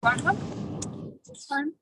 This time.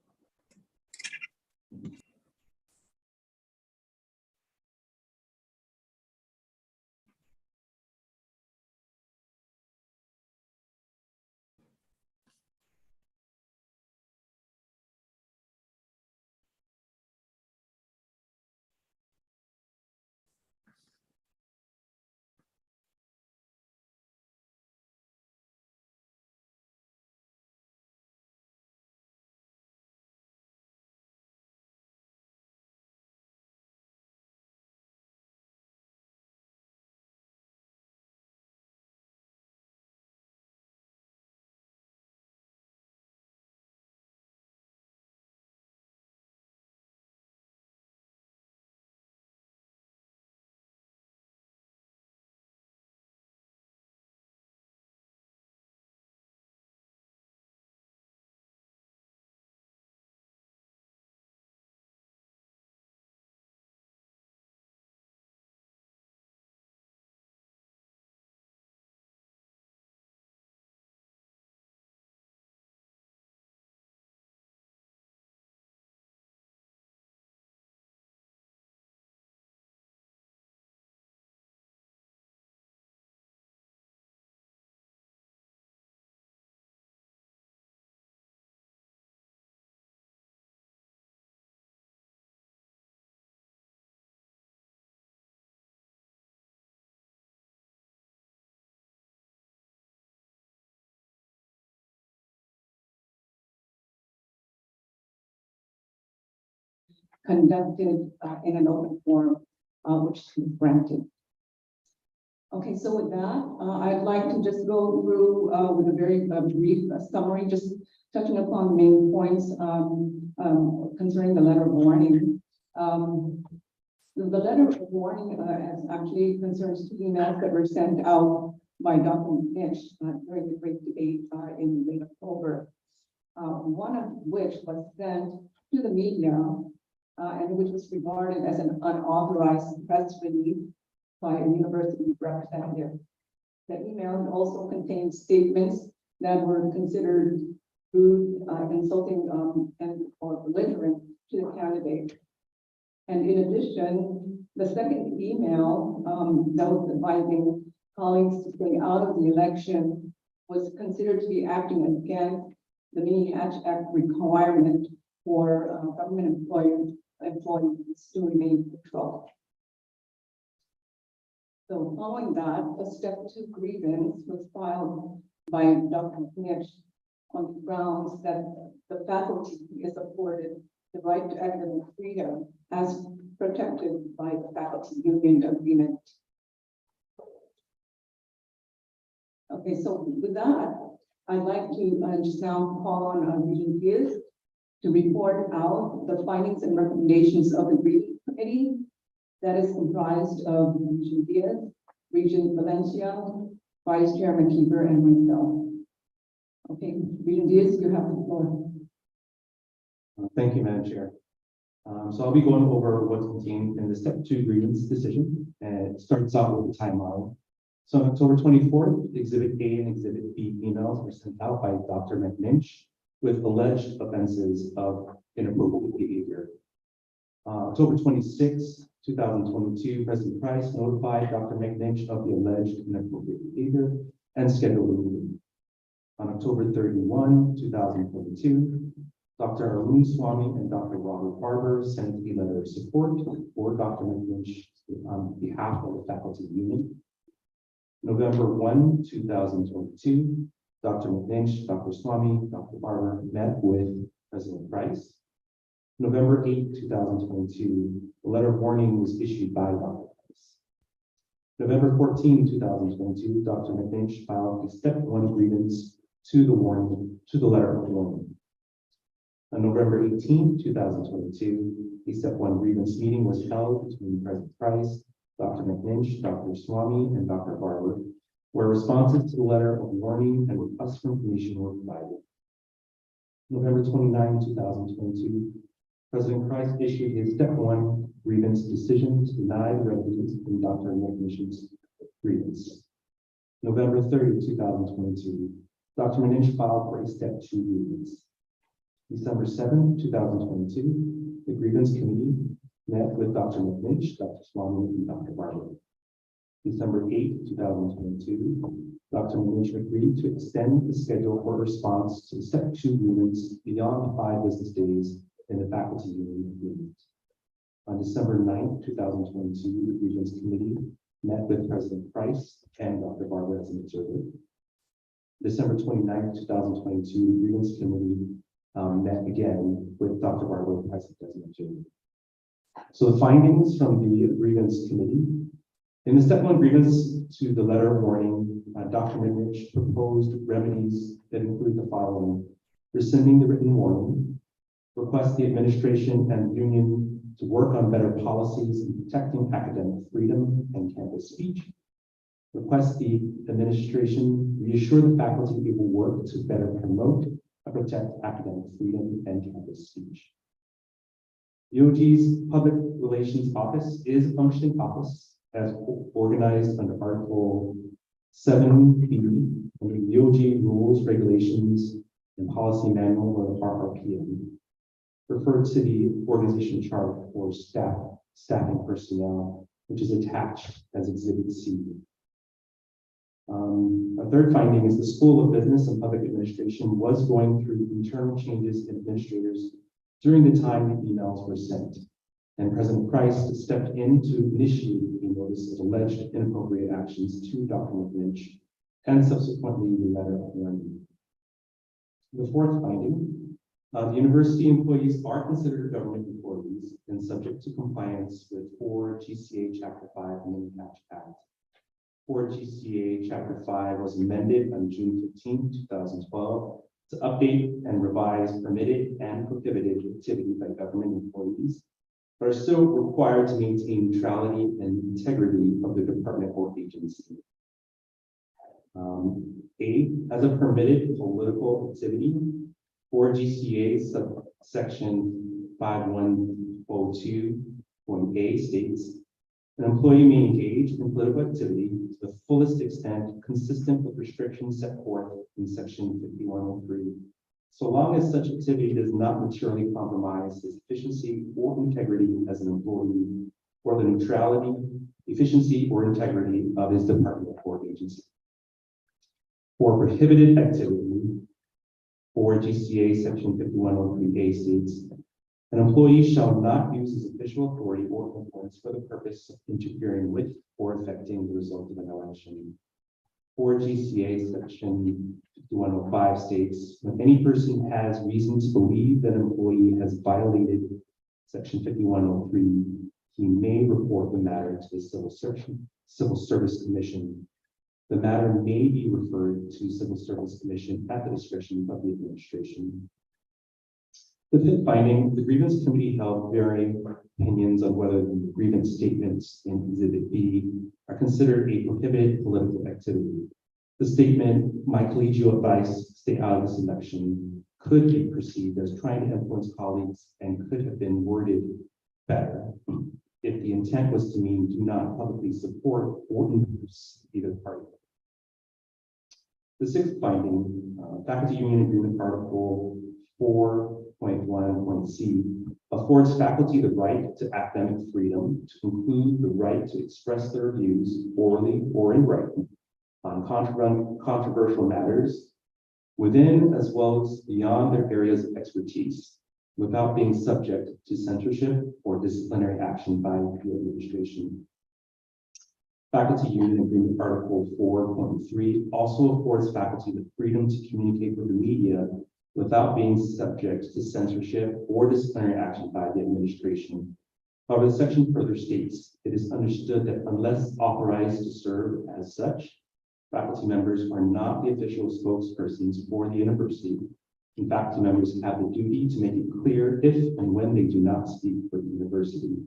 Conducted in an open forum, which is granted. Okay, so with that, I'd like to just go through with a very brief summary, just touching upon the main points concerning the letter of warning. The letter of warning actually concerns 2 emails that were sent out by Dr. Mitch during the great debate in late October. One of which was sent to the media and which was regarded as an unauthorized press release by a university representative. The email also contained statements that were considered rude, insulting, or belligerent to the candidate. And in addition, the second email that was advising colleagues to stay out of the election was considered to be acting against the Mini-Hatch Act requirement for government employees to remain neutral. So following that, a step 2 grievance was filed by Dr. Mitch on the grounds that the faculty is afforded the right to academic freedom as protected by the faculty union agreement. Okay, so with that, I'd like to just now call on Regent Diaz to report out the findings and recommendations of the grievance committee that is comprised of Regent Diaz, Regent Valencia, Vice Chairman Keeper, and myself. Okay, Regent Diaz, you have the floor. Thank you, Madam Chair. So I'll be going over what's contained in the step 2 grievance decision, and it starts out with the timeline. So on October 24th, Exhibit A and Exhibit B emails were sent out by Dr. McNinch with alleged offenses of inappropriate behavior. October 26th, 2022, President Price notified Dr. McNinch of the alleged inappropriate behavior and scheduled a meeting. On October 31, 2022, Dr. Arun Swamy and Dr. Robert Barber sent a letter of support for Dr. McNinch on behalf of the faculty union. November 1, 2022, Dr. McNinch, Dr. Swamy, Dr. Barber met with President Price. November 8, 2022, a letter of warning was issued by Dr. Price. November 14, 2022, Dr. McNinch filed a step 1 grievance to the letter of warning. On November 18, 2022, a step 1 grievance meeting was held between President Price, Dr. McNinch, Dr. Swamy, and Dr. Barber, where responses to the letter of warning and requests for information were provided. November 29, 2022, President Price issued his step 1 grievance decision to deny the residence in Dr. McNinch's grievance. November 30, 2022, Dr. Manich filed for a step 2 grievance. December 7, 2022, the grievance committee met with Dr. McNinch, Dr. Swami, and Dr. Barber. December 8, 2022, Dr. Manich agreed to extend the schedule for response to the step 2 grievance beyond 5 business days in the faculty union agreement. On December 9, 2022, the grievance committee met with President Price and Dr. Barber as an observer. December 29, 2022, the grievance committee met again with Dr. Barber as an observer. So the findings from the grievance committee. In the step 1 grievance to the letter of warning, Dr. Manich proposed remedies that include the following: rescinding the written warning, request the administration and union to work on better policies in protecting academic freedom and campus speech, request the administration reassure the faculty it will work to better promote and protect academic freedom and campus speech. UOG's Public Relations Office is a functioning office as organized under Article 7B under the UOG Rules, Regulations, and Policy Manual, or RRPM, referred to the organization chart for staffing personnel, which is attached as Exhibit C. Our third finding is the School of Business and Public Administration was going through internal changes in administrators during the time the emails were sent, and President Price stepped in to initiate the notice of alleged inappropriate actions to Dr. McNinch and subsequently the letter of warning. The fourth finding, the university employees are considered government employees and subject to compliance with 4 GCA Chapter 5 and the Catch Act. 4 GCA Chapter 5 was amended on June 15, 2012 to update and revise permitted and prohibited activity by government employees, but are still required to maintain neutrality and integrity of the department or agency. A, as a permitted political activity, 4 GCA subsection 5102.A states, an employee may engage in political activity to the fullest extent consistent with restrictions set forth in section 5103, so long as such activity does not materially compromise his efficiency or integrity as an employee, or the neutrality, efficiency, or integrity of his department or agency. For prohibited activity, 4 GCA section 5103A states, an employee shall not use his official authority or influence for the purpose of interfering with or affecting the result of an election. 4 GCA section 5105 states, when any person has reason to believe that an employee has violated section 5103, he may report the matter to the Civil Service Commission. The matter may be referred to Civil Service Commission at the discretion of the administration. The fifth finding, the grievance committee held varying opinions on whether the grievance statements in Exhibit B are considered a prohibited political activity. The statement, "My collegial advice, stay out of this election," could be perceived as trying to influence colleagues and could have been worded better if the intent was to mean do not publicly support or endorse either party. The sixth finding, Faculty Union Agreement Article 4.1.c affords faculty the right to academic freedom to include the right to express their views orally or in writing on controversial matters within as well as beyond their areas of expertise without being subject to censorship or disciplinary action by the administration. Faculty Union Agreement Article 4.3 also affords faculty the freedom to communicate with the media without being subject to censorship or disciplinary action by the administration. However, the section further states, it is understood that unless authorized to serve as such, faculty members are not the official spokespersons for the university, and faculty members have the duty to make it clear if and when they do not speak for the university.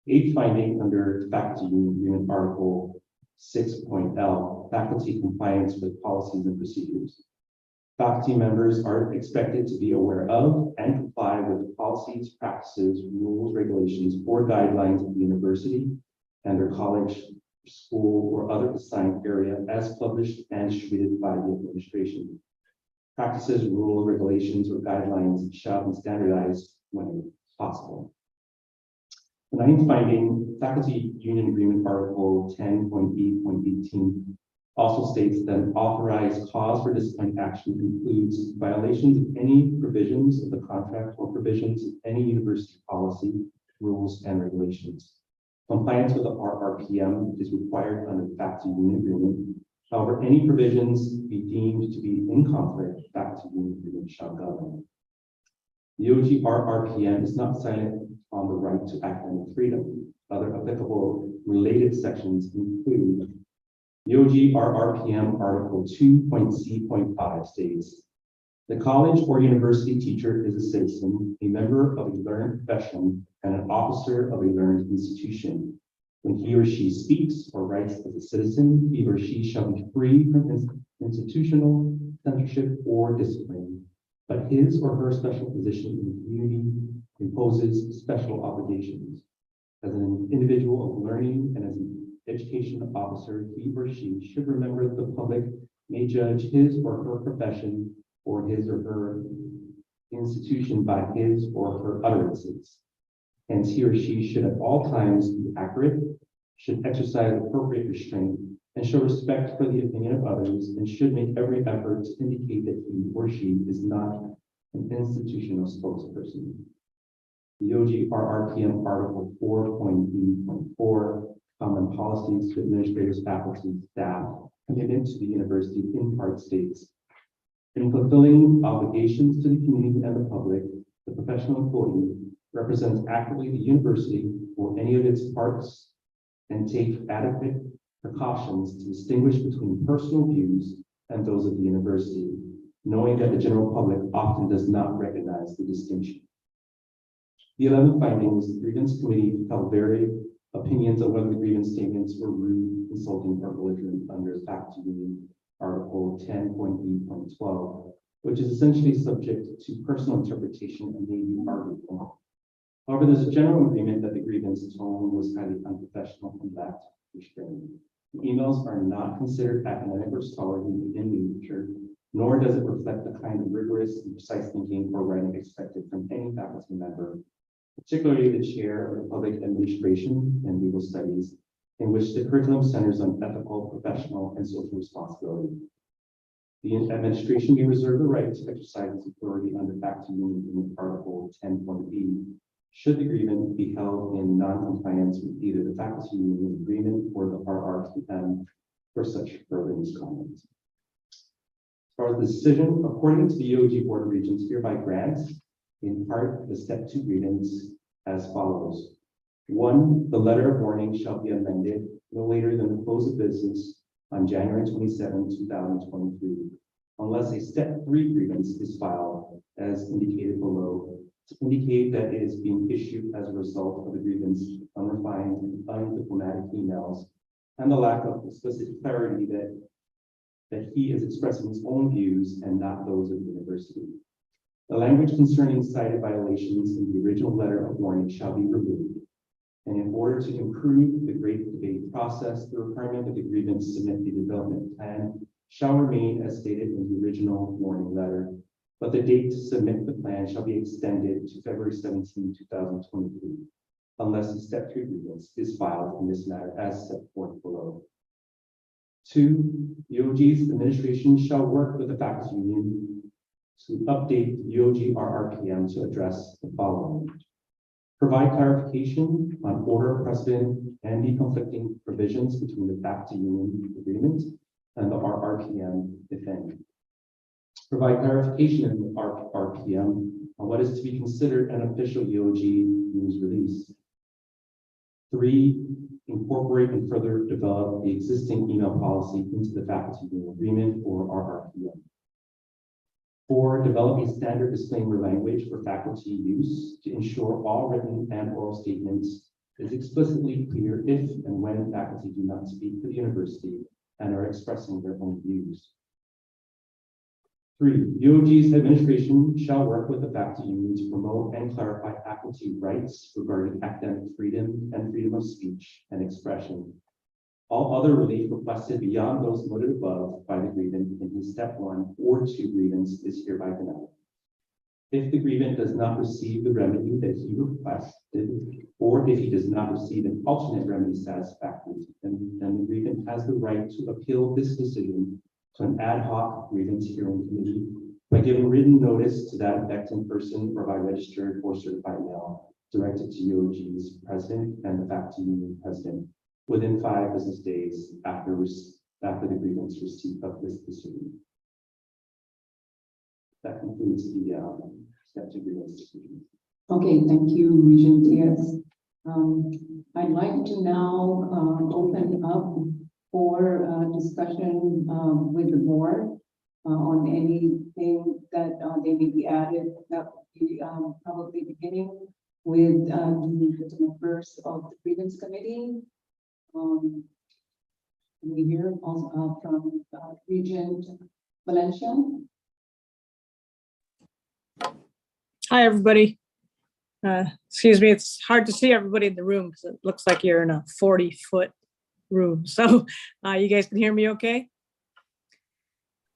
Eighth finding under Faculty Union Agreement Article 6.L, faculty compliance with policies and procedures. Faculty members are expected to be aware of and comply with the policies, practices, rules, regulations, or guidelines of the university and their college school, or other assigned area as published and distributed by the administration. Practices, rules, regulations, or guidelines shall be standardized when possible. The ninth finding, Faculty Union Agreement Article 10.8.18 also states that an authorized cause for disciplinary action includes violations of any provisions of the contract or provisions of any university policy, rules, and regulations. Compliance with the RRPM is required under the Faculty Union Agreement. However, any provisions be deemed to be in conflict, Faculty Union Agreement shall govern. The OGRRPM is not silent on the right to academic freedom. Other applicable related sections include the OGRRPM Article 2.C.5 states, the college or university teacher is a citizen, a member of a learned profession, and an officer of a learned institution. When he or she speaks or writes as a citizen, he or she shall be free from institutional censorship or discipline, but his or her special position in the community imposes special obligations. As an individual of learning and as an education officer, he or she should remember that the public may judge his or her profession or his or her institution by his or her utterances. Hence, he or she should at all times be accurate, should exercise appropriate restraint, and show respect for the opinion of others, and should make every effort to indicate that he or she is not an institutional spokesperson. The OGRRPM Article 4.B.4, Common Policies to Administrators, Faculty, Staff, Commitment to the University in part states, in fulfilling obligations to the community and the public, the professional employee represents actively the university or any of its parts and take adequate precautions to distinguish between personal views and those of the university, knowing that the general public often does not recognize the distinction. The 11th findings, the grievance committee held varied opinions on whether the grievance statements were rude, insulting, or belligerent under Faculty Union Article 10.8.12, which is essentially subject to personal interpretation and may be argued on. However, there's a general agreement that the grievance tone was highly unprofessional and lacked restraint. The emails are not considered academic or scholarly in nature, nor does it reflect the kind of rigorous and precise thinking or writing expected from any faculty member, particularly the chair of the Public Administration and Legal Studies, in which the curriculum centers on ethical, professional, and social responsibility. The administration may reserve the right to exercise its authority under Faculty Union Agreement Article 10.b, should the grievance be held in non-compliance with either the Faculty Union Agreement or the RRPM for such further misconduct. As far as the decision, according to the UOG Board of Regents, hereby grants in part the step 2 grievance as follows. 1, the letter of warning shall be amended no later than the close of business on January 27, 2023, unless a step 3 grievance is filed as indicated below, to indicate that it is being issued as a result of the grievance unrefined and undiplomatic emails and the lack of explicit clarity that he is expressing his own views and not those of the university. The language concerning cited violations in the original letter of warning shall be removed. And in order to improve the great debate process, the requirement that the grievance submit the development plan shall remain as stated in the original warning letter, but the date to submit the plan shall be extended to February 17, 2023, unless a step 3 grievance is filed in this matter as set forth below. 2, the UOG's administration shall work with the faculty union to update the UOG RRPM to address the following. Provide clarification on order, precedent, and the conflicting provisions between the faculty union agreement and the RRPM, if any. Provide clarification in the RRPM on what is to be considered an official UOG news release. 3, incorporate and further develop the existing email policy into the faculty union agreement or RRPM. 4, develop a standard disclaimer language for faculty use to ensure all written and oral statements is explicitly clear if and when faculty do not speak to the university and are expressing their own views. 3, UOG's administration shall work with the faculty union to promote and clarify faculty rights regarding academic freedom and freedom of speech and expression. All other relief requested beyond those noted above by the grievant in his step 1 or 2 grievance is hereby denied. If the grievant does not receive the remedy that he requested, or if he does not receive an alternate remedy satisfactory, then the grievant has the right to appeal this decision to an ad hoc grievance hearing committee by giving written notice to that effect in person or by registered or certified mail directed to UOG's president and the faculty union president within 5 business days after the grievance receipt of this decision. That concludes the step 2 grievance decision. Okay, thank you, Regent Diaz. I'd like to now open up for discussion with the board on anything that they may be added. That would be probably beginning with the members of the grievance committee. We hear also from Regent Valencia. Hi, everybody. Excuse me, it's hard to see everybody in the room because it looks like you're in a 40-foot room. So you guys can hear me okay?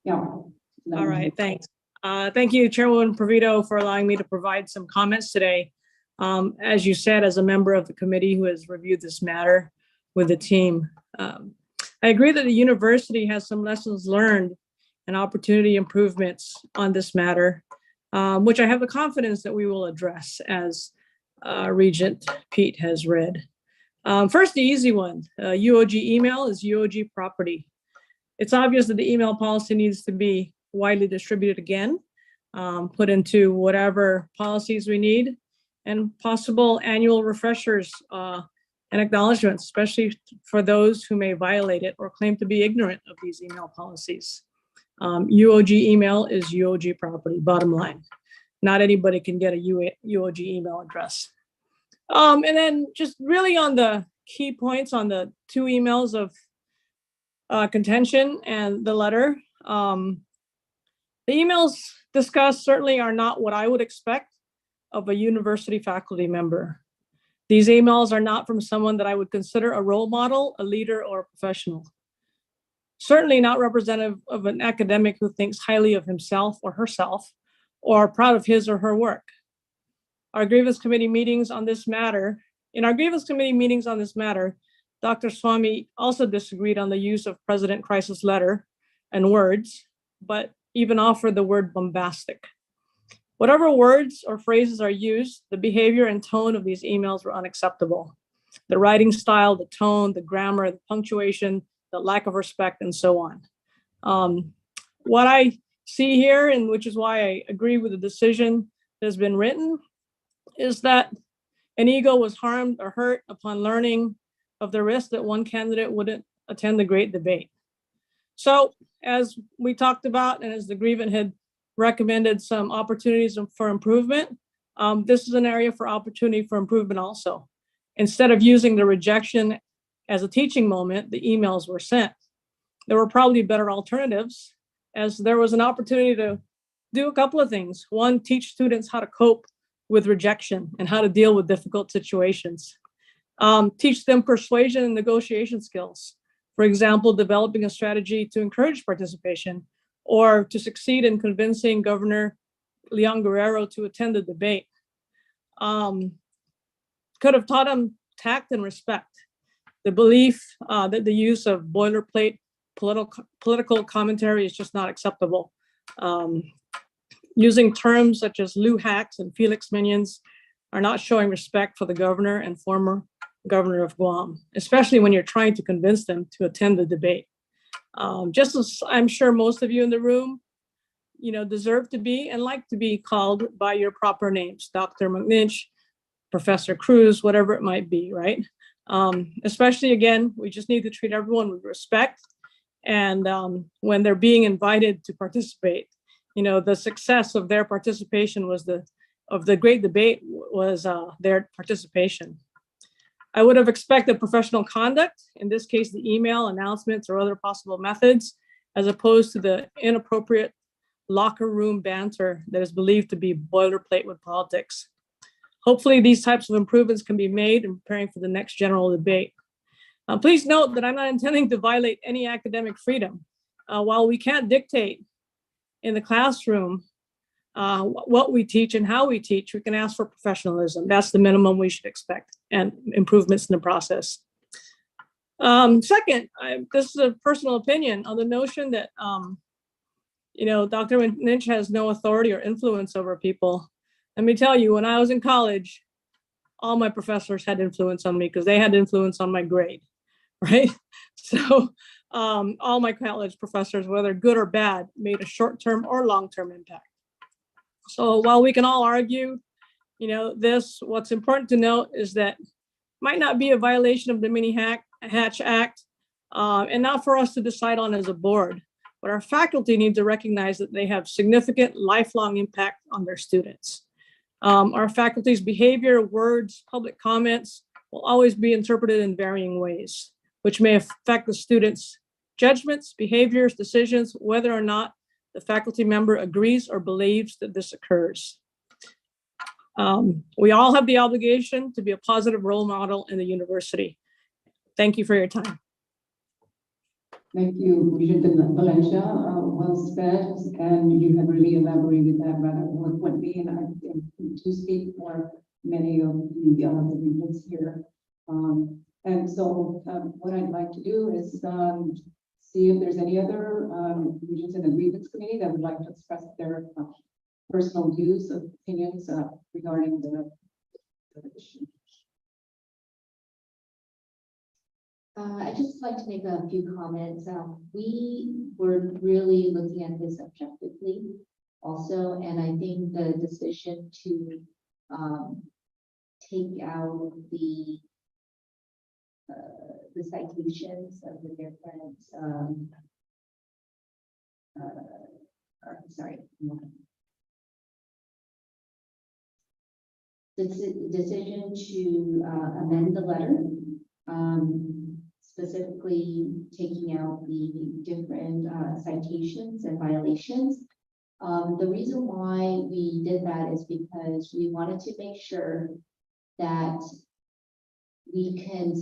Yeah. All right, thanks. Thank you, Chairwoman Provito, for allowing me to provide some comments today. As you said, as a member of the committee who has reviewed this matter with the team, I agree that the university has some lessons learned and opportunity improvements on this matter, which I have the confidence that we will address as Regent Pete has read. First, the easy one, UOG email is UOG property. It's obvious that the email policy needs to be widely distributed again, put into whatever policies we need, and possible annual refreshers and acknowledgements, especially for those who may violate it or claim to be ignorant of these email policies. UOG email is UOG property, bottom line. Not anybody can get a UOG email address. And then just really on the key points on the 2 emails of contention and the letter, the emails discussed certainly are not what I would expect of a university faculty member. These emails are not from someone that I would consider a role model, a leader, or a professional. Certainly not representative of an academic who thinks highly of himself or herself, or proud of his or her work. In our grievance committee meetings on this matter, Dr. Swamy also disagreed on the use of President Christ's letter and words, but even offered the word bombastic. Whatever words or phrases are used, the behavior and tone of these emails were unacceptable. The writing style, the tone, the grammar, the punctuation, the lack of respect, and so on. What I see here, and which is why I agree with the decision that has been written, is that an ego was harmed or hurt upon learning of the risk that one candidate wouldn't attend the great debate. So as we talked about, and as the grievant had recommended some opportunities for improvement, this is an area for opportunity for improvement also. Instead of using the rejection as a teaching moment, the emails were sent. There were probably better alternatives, as there was an opportunity to do a couple of things. One, teach students how to cope with rejection and how to deal with difficult situations. Teach them persuasion and negotiation skills. For example, developing a strategy to encourage participation or to succeed in convincing Governor Leon Guerrero to attend the debate. Could have taught them tact and respect. The belief that the use of boilerplate political commentary is just not acceptable. Using terms such as Lou Hacks and Felix Minions are not showing respect for the governor and former governor of Guam, especially when you're trying to convince them to attend the debate. Just as I'm sure most of you in the room, deserve to be and like to be called by your proper names, Dr. McNinch, Professor Cruz, whatever it might be, right? Especially, again, we just need to treat everyone with respect. And when they're being invited to participate, the success of their participation of the great debate was their participation. I would have expected professional conduct, in this case, the email announcements or other possible methods, as opposed to the inappropriate locker room banter that is believed to be boilerplate with politics. Hopefully these types of improvements can be made in preparing for the next general debate. Please note that I'm not intending to violate any academic freedom. While we can't dictate in the classroom what we teach and how we teach, we can ask for professionalism. That's the minimum we should expect, and improvements in the process. Second, this is a personal opinion on the notion that, Dr. Lynch has no authority or influence over people. Let me tell you, when I was in college, all my professors had influence on me because they had influence on my grade, right? So all my college professors, whether good or bad, made a short-term or long-term impact. So while we can all argue, what's important to note is that might not be a violation of the Mini-Hatch Act, and not for us to decide on as a board, but our faculty need to recognize that they have significant lifelong impact on their students. Our faculty's behavior, words, public comments will always be interpreted in varying ways, which may affect the students' judgments, behaviors, decisions, whether or not the faculty member agrees or believes that this occurs. We all have the obligation to be a positive role model in the university. Thank you for your time. Thank you, Regent Valencia. Well said, and you have really elaborated that rather eloquently, and I think to speak for many of the regents here. And so what I'd like to do is see if there's any other regents in the grievance committee that would like to express their personal views, opinions regarding the issue. I'd just like to make a few comments. We were really looking at this objectively also, and I think the decision to take out the citations of the different the decision to amend the letter, specifically taking out the different citations and violations. The reason why we did that is because we wanted to make sure that we can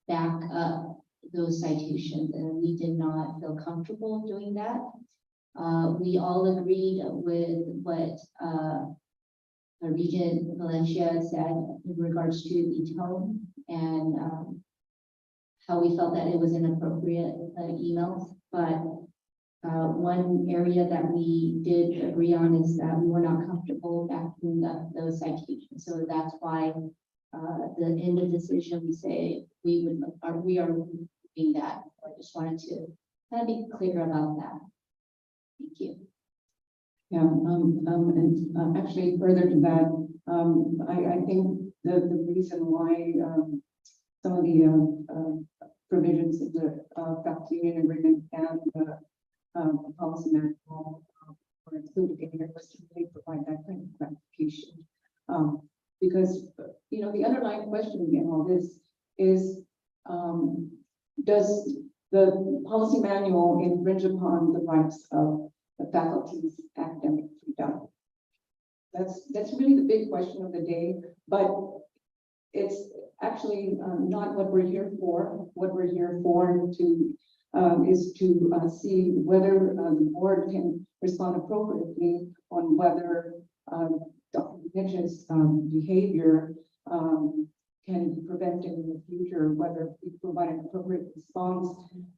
back up those citations, and we did not feel comfortable doing that. We all agreed with what Regent Valencia said in regards to the tone and how we felt that it was inappropriate emails, but one area that we did agree on is that we were not comfortable backing up those citations. So that's why in the decision we say we are doing that. I just wanted to kind of be clear about that. Thank you. Yeah, and actually further to that, I think the reason why some of the provisions of the faculty union agreement and the policy manual were included in here was to really provide that kind of clarification. Because, the underlying question in all this is, does the policy manual infringe upon the rights of the faculty's academic freedom? That's really the big question of the day, but it's actually not what we're here for. What we're here for is to see whether the board can respond appropriately on whether Dr. Mitch's behavior can be prevented in the future, whether we provide an appropriate response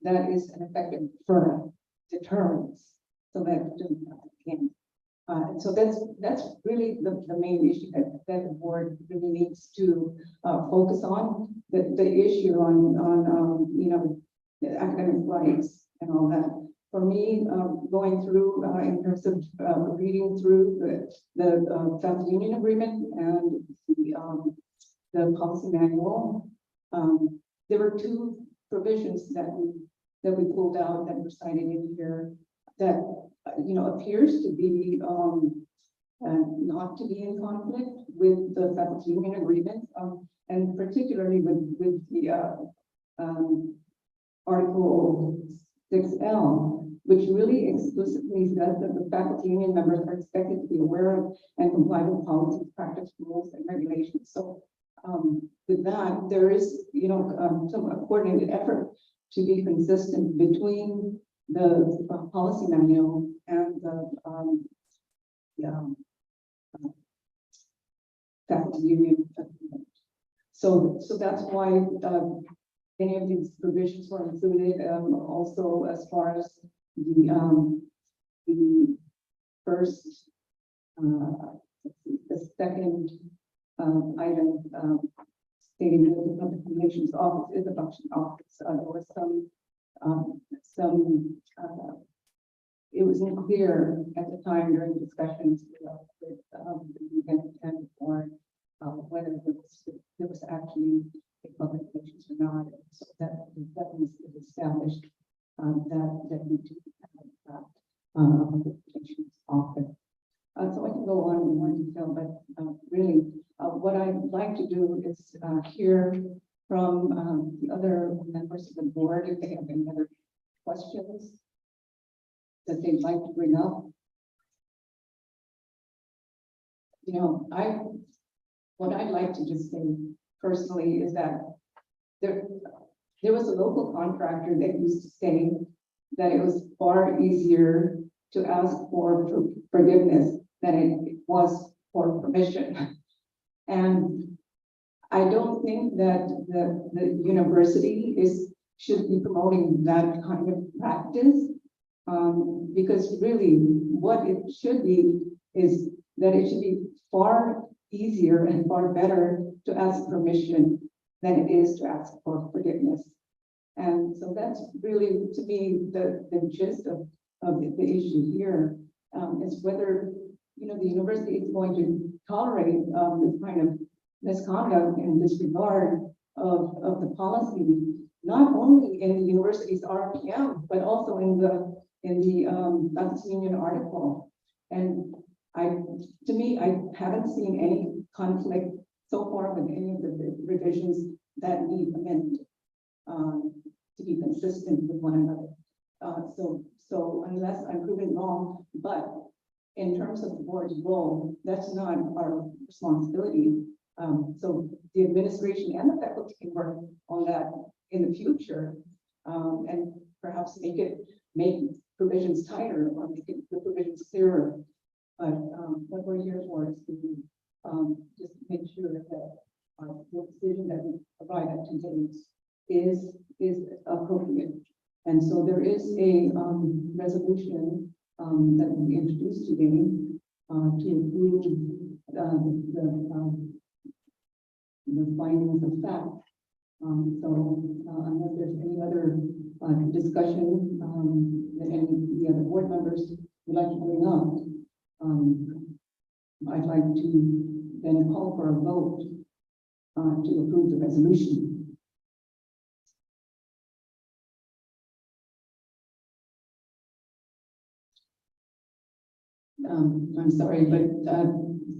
that is an effective for deterrence, so that it doesn't happen again. So that's really the main issue that the board really needs to focus on, the issue on the academic rights and all that. For me, going through in terms of reading through the faculty union agreement and the policy manual, there were two provisions that we pulled out that were cited in here that appears to be not to be in conflict with the faculty union agreement, and particularly with the Article 6L, which really explicitly says that the faculty union members are expected to be aware of and comply with policies, practice, rules, and regulations. So with that, there is, some coordinated effort to be consistent between the policy manual and the faculty union. So that's why any of these provisions were included. Also, as far as the first, the second item stating that the public relations office is a function office. There was it wasn't clear at the time during the discussions with the event and board whether there was actually a public relations or not. So that was established that we do have a public relations office. So I can go on in more detail, but really what I'd like to do is hear from the other members of the board if they have any other questions that they'd like to bring up. What I'd like to just say personally is that there was a local contractor that used to say that it was far easier to ask for forgiveness than it was for permission. And I don't think that the university should be promoting that kind of practice. Because really what it should be is that it should be far easier and far better to ask permission than it is to ask for forgiveness. And so that's really, to me, the gist of the issue here, is whether, the university is going to tolerate this kind of misconduct and disregard of the policy, not only in the university's RPM, but also in the faculty union article. And to me, I haven't seen any conflict so far with any of the revisions that need amended to be consistent with one another. So unless I'm proven wrong, but in terms of the board's role, that's not our responsibility. So the administration and the faculty can work on that in the future, and perhaps make provisions tighter or make the provisions clearer. But what we're here for is to just make sure that the decision that we provide that contains is appropriate. And so there is a resolution that will be introduced today to approve the findings of fact. So unless there's any other discussion that any of the other board members would like to bring up, I'd like to then call for a vote to approve the resolution. I'm sorry, but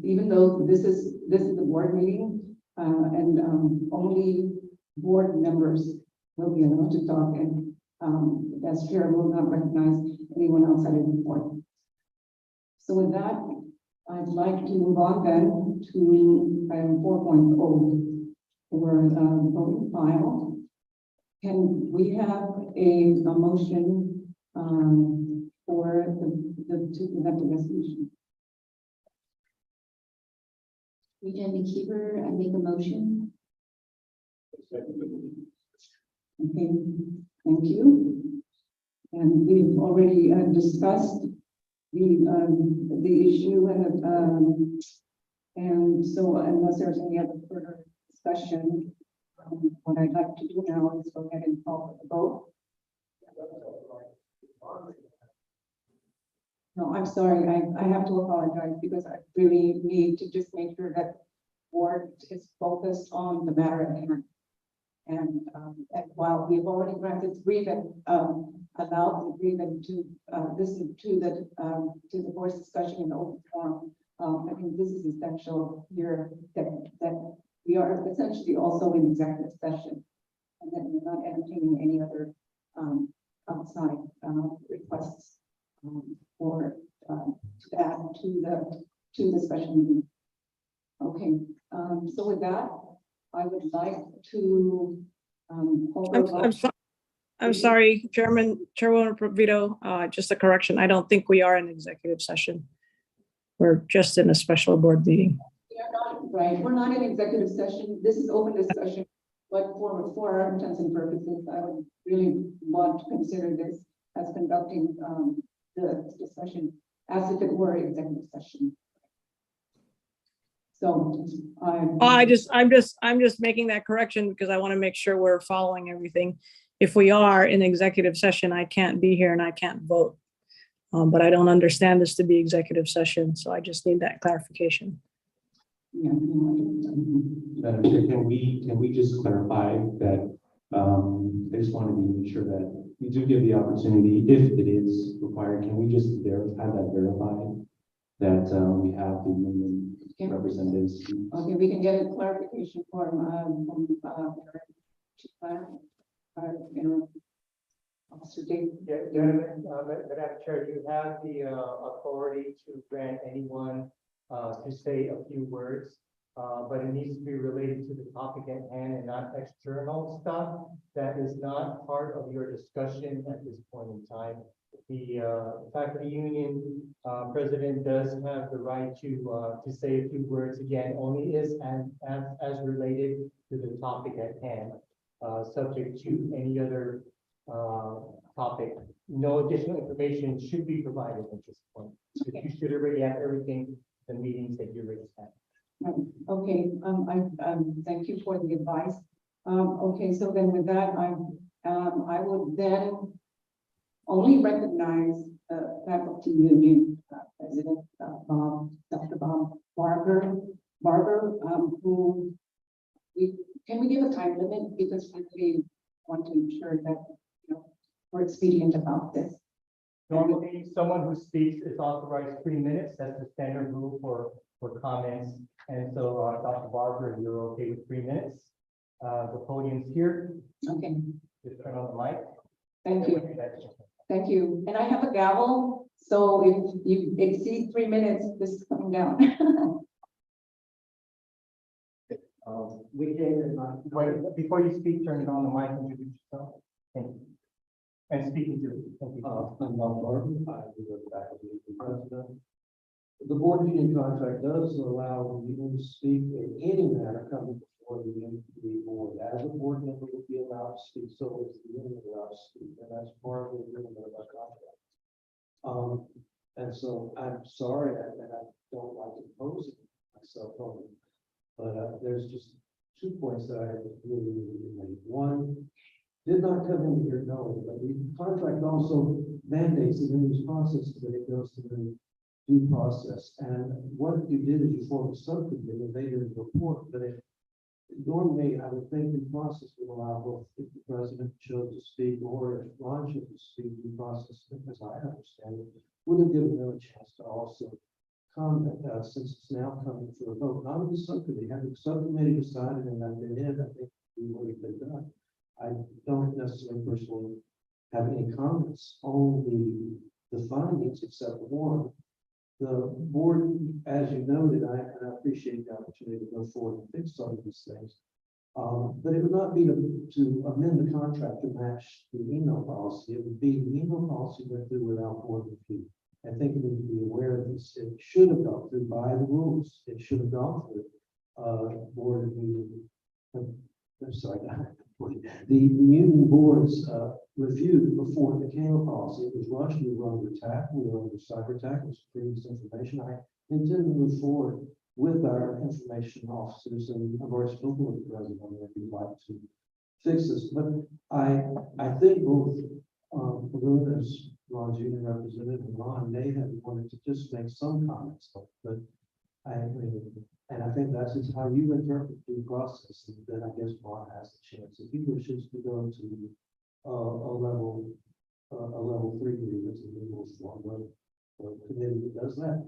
even though this is the board meeting, and only board members will be allowed to talk, and as chair will not recognize anyone outside of the board. So with that, I'd like to move on then to item 4.0 for the voting file. Can we have a motion for to present the resolution? Regina Keeper, I make a motion. Okay, thank you. And we've already discussed the issue, and so unless there's any other further discussion, what I'd like to do now is go ahead and call for the vote. No, I'm sorry, I have to apologize because I really need to just make sure that board is focused on the matter at hand. And while we've already granted grievance, allowed the grievance to listen to the board's discussion in the open forum, I think this is essential here that we are essentially also in executive session, and that we're not entertaining any other outside requests for to add to the special meeting. Okay, so with that, I would like to hold I'm, off. I'm, so- I'm sorry, Chairwoman Vito, just a correction. I don't think we are in executive session. We're just in a special board meeting. Right, we're not in executive session. This is open discussion, but for our intents and purposes, I would really want to consider this as conducting the discussion as if it were executive session. So I'm just making that correction because I want to make sure we're following everything. If we are in executive session, I can't be here and I can't vote. But I don't understand this to be executive session, so I just need that clarification. yeah. Madam Chair, can we just clarify that, I just wanted to make sure that we do give the opportunity, if it is required, can we just have that verified? That, we have the union representatives. Okay, we can get a clarification from Officer Dave. Madam Chair, you have the authority to grant anyone to say a few words, but it needs to be related to the topic at hand and not external stuff that is not part of your discussion at this point in time. The faculty union president does have the right to say a few words, again, only as related to the topic at hand, subject to any other topic. No additional information should be provided at this point. Okay. You should already have everything, the meetings that you already had. Okay, I thank you for the advice. Okay, so then with that, I would then only recognize faculty union president Dr. Bob Barber, who can we give a time limit because we really want to ensure that we're expedient about this. Normally, someone who speaks is authorized 3 minutes. That's the standard rule for comments. And so, Dr. Barber, you're okay with 3 minutes? The podium's here. Okay, Just turn on the mic. thank you. Thank you. And I have a gavel, so if you exceed 3 minutes, this is coming down. Before you speak, turn it on the mic and introduce yourself. Thank you. And speaking to you. Thank you. I'm Bob Barton. I was the faculty president. The board meeting contract does allow the union to speak in any matter coming before the board. As a board member would be allowed to speak, so is the union allowed to speak, and that's part of the agreement of our contract. And so I'm sorry that I don't like imposing myself on you, but there's just 2 points that I really make. One, did not come into here knowing, but the contract also mandates that in this process that it goes to the due process. And what you did is you formed a subcommittee and they did a report, but normally I would think the process would allow both if the president chose to speak or if Ron chose to speak, the process, as I understand it, would have given them a chance to also comment, since it's now coming to a vote. Not in the subcommittee, having the subcommittee decided and I've been in, I think we would have been done. I don't necessarily personally have any comments on the findings except one. The board, as you noted, and I appreciate the opportunity to go forward and fix some of these things. But it would not be to amend the contract to match the email policy. It would be the email policy went through without board review. I think you need to be aware of this. It should have gone through by the rules. It should have gone through board review. I'm sorry, the union board's review before it became a policy. It was rushed. We were under attack. We were under cyber attack. It was previous information. I intend to move forward with our information officers, and I've already spoken with the president on that. We'd like to fix this, but I think both Balloon as Ron's union representative and Ron may have wanted to just make some comments, but I agree. And I think that's just how you interpret the process, and then I guess Ron has the chance. If he wishes to go to a level 3 grievance in the legal form, the committee that does that,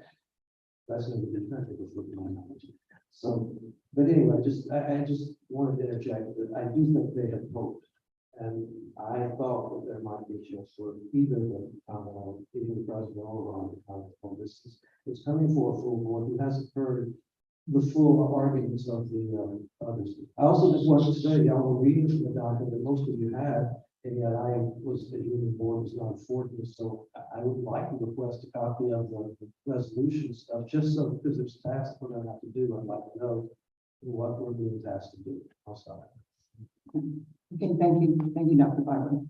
that's going to be different with my knowledge. So, but anyway, I just wanted to interject that I do think they have hoped, and I thought that there might be a chance for either the comment, either the president or Ron to comment on this. It's coming for a full board who hasn't heard the full arguments of the others. I also just want to say, y'all were reading from the document that most of you had, and yet I was, the union board was not afforded this, so I would like to request a copy of the resolution stuff, just so, because there's tasks we're gonna have to do, I'd like to know what we're being tasked to do. I'll stop. Okay, thank you, Dr. Barber.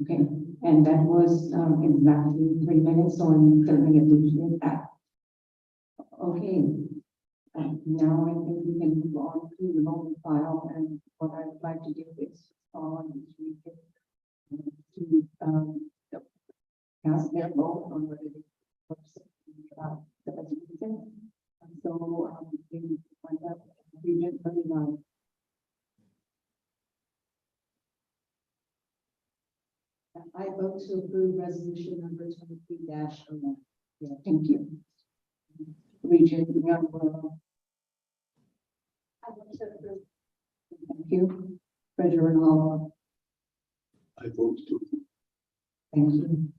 Okay, and that was exactly 3 minutes, so I'm certainly appreciate that. Okay, now I think we can move on to the voting file, and what I would like to do is to cast their vote on whether they the resolution. So we find out Region 39. I vote to approve resolution number 23-01. Yeah, thank you. Region number, I vote to approve. thank you. Treasurer Hall, I vote to. thank you.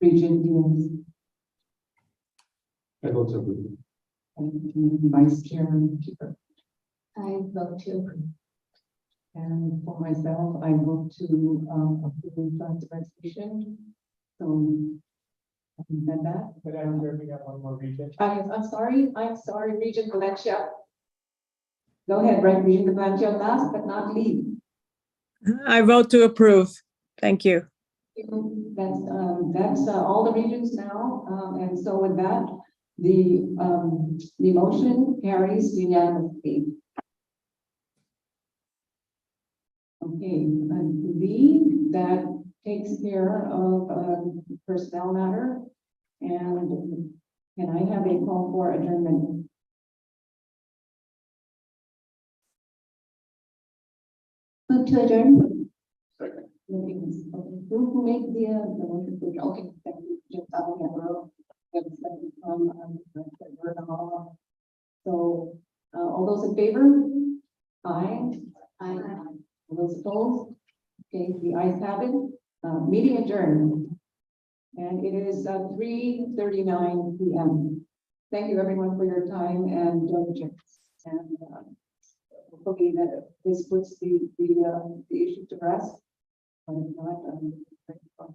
Region Diaz, I vote to approve. thank you. Vice Chairman Keeper. I vote to approve. And for myself, I vote to approve the resolution. So, having said that, Madam Chair, we have one more region. I'm sorry, Region Valencia. Go ahead, right, Region Valencia, last but not least. I vote to approve. Thank you. That's all the regions now, and so with that, the motion carries unanimously. Okay, I believe that takes care of personnel matter. And can I have a call for adjournment? Move to adjourn. Second. Who made the motion? Okay, thank you. Just out of row. So, all those in favor? Aye. Aye. All those opposed? Okay, the ayes have it. Meeting adjourned. And it is 3:39 p.m. Thank you everyone for your time and diligence. And hopefully that this puts the issue to rest. But if not,